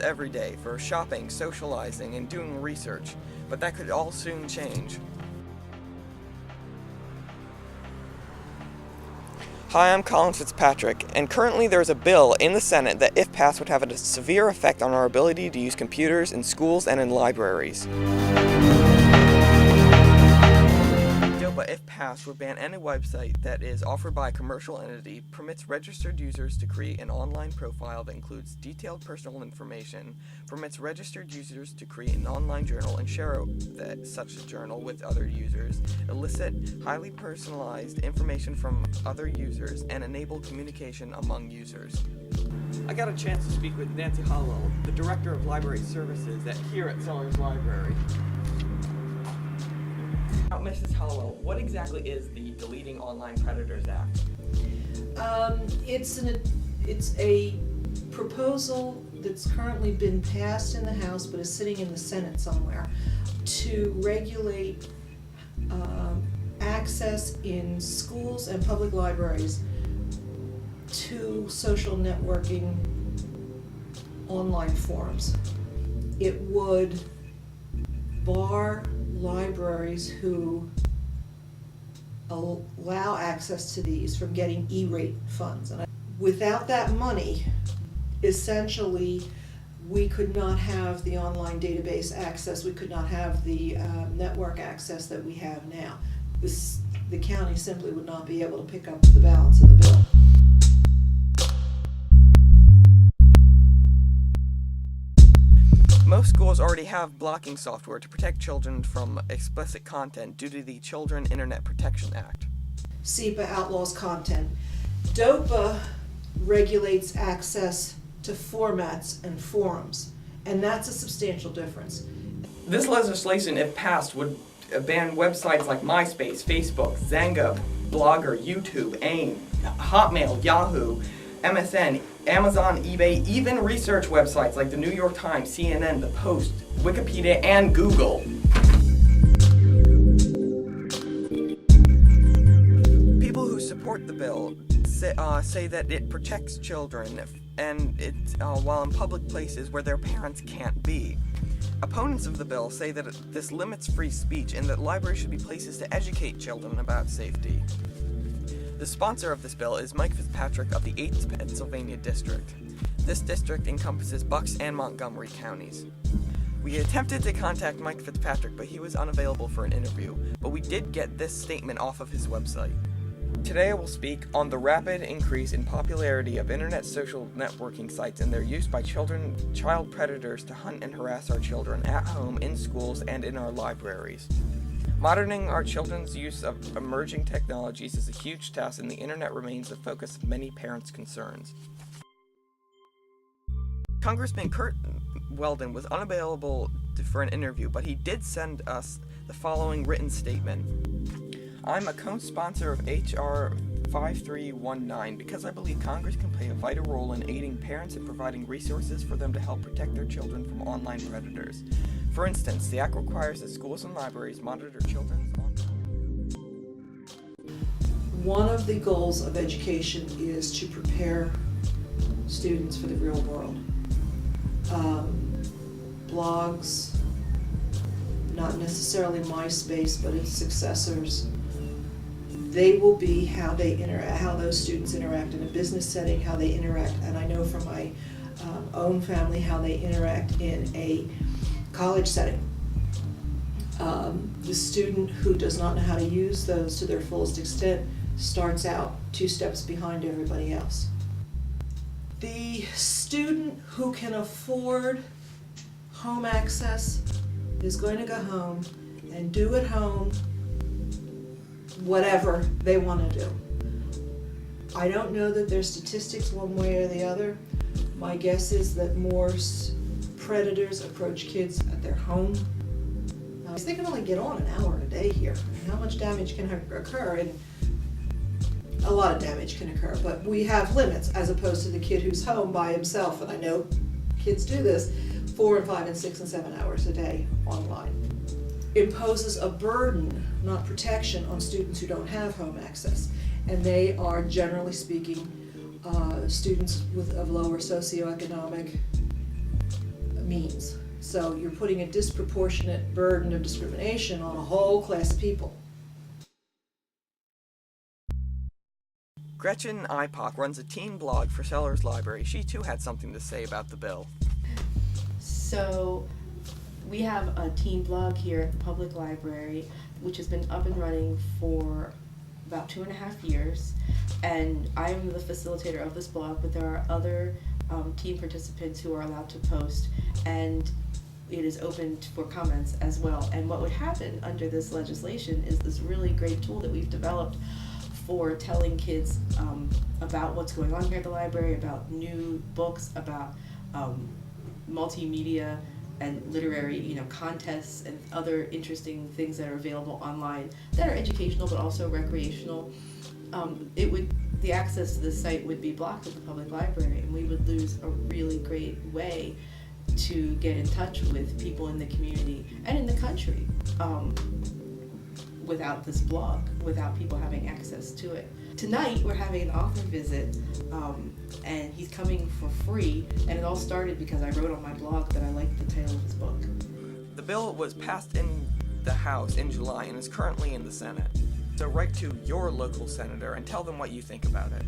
every day for shopping, socializing, and doing research, but that could all soon change. Hi, I'm Colin Fitzpatrick, and currently there is a bill in the Senate that, if passed, would have a severe effect on our ability to use computers in schools and in libraries. DOPA, if passed, would ban any website that is offered by a commercial entity, permits registered users to create an online profile that includes detailed personal information, permits registered users to create an online journal and share such a journal with other users, elicit highly personalized information from other users, and enable communication among users. I got a chance to speak with Nancy Hollowell, the Director of Library Services here at Sellers Library. Now, Mrs. Hollowell, what exactly is the Deleting Online Predators Act? It's a proposal that's currently been passed in the House but is sitting in the Senate somewhere to regulate access in schools and public libraries to social networking online forums. It would bar libraries who allow access to these from getting E-rate funds. And without that money, essentially, we could not have the online database access, we could not have the network access that we have now. The county simply would not be able to pick up the balance of the bill. Most schools already have blocking software to protect children from explicit content due to the Children Internet Protection Act. SEPA outlaws content. DOPA regulates access to formats and forums, and that's a substantial difference. This legislation, if passed, would ban websites like MySpace, Facebook, Zanga, Blogger, YouTube, AIM, Hotmail, Yahoo, MSN, Amazon, eBay, even research websites like the New York Times, CNN, The Post, Wikipedia, and Google. People who support the bill say that it protects children and while in public places where their parents can't be. Opponents of the bill say that this limits free speech and that libraries should be places to educate children about safety. The sponsor of this bill is Mike Fitzpatrick of the 8th Pennsylvania District. This district encompasses Bucks and Montgomery counties. We attempted to contact Mike Fitzpatrick, but he was unavailable for an interview, but we did get this statement off of his website. Today I will speak on the rapid increase in popularity of internet social networking sites and their use by child predators to hunt and harass our children at home, in schools, and in our libraries. Monitoring our children's use of emerging technologies is a huge task, and the internet remains the focus of many parents' concerns. Congressman Kurt Weldon was unavailable for an interview, but he did send us the following written statement. I'm a co-sponsor of H.R. 5319 because I believe Congress can play a vital role in aiding parents and providing resources for them to help protect their children from online predators. For instance, the Act requires that schools and libraries monitor children's online. One of the goals of education is to prepare students for the real world. Blogs, not necessarily MySpace, but its successors, they will be how those students interact in a business setting, how they interact, and I know from my own family how they interact in a college setting. The student who does not know how to use those to their fullest extent starts out 2 steps behind everybody else. The student who can afford home access is going to go home and do at home whatever they want to do. I don't know that there's statistics one way or the other. My guess is that more predators approach kids at their home. They can only get on an hour a day here. How much damage can occur? And a lot of damage can occur, but we have limits as opposed to the kid who's home by himself, and I know kids do this, 4 and 5 and 6 and 7 hours a day online. Imposes a burden, not protection, on students who don't have home access, and they are, generally speaking, students of lower socioeconomic means. So you're putting a disproportionate burden of discrimination on a whole class of people. Gretchen Ipock runs a teen blog for Sellers Library. She too had something to say about the bill. So we have a teen blog here at the public library, which has been up and running for about 2.5 years, and I'm the facilitator of this blog, but there are other teen participants who are allowed to post, and it is open for comments as well. And what would happen under this legislation is this really great tool that we've developed for telling kids about what's going on here at the library, about new books, about multimedia and literary, contests and other interesting things that are available online that are educational but also recreational. The access to this site would be blocked at the public library, and we would lose a really great way to get in touch with people in the community and in the country without this blog, without people having access to it. Tonight we're having an author visit, and he's coming for free, and it all started because I wrote on my blog that I liked the title of his book. The bill was passed in the House in July and is currently in the Senate. So write to your local senator and tell them what you think about it.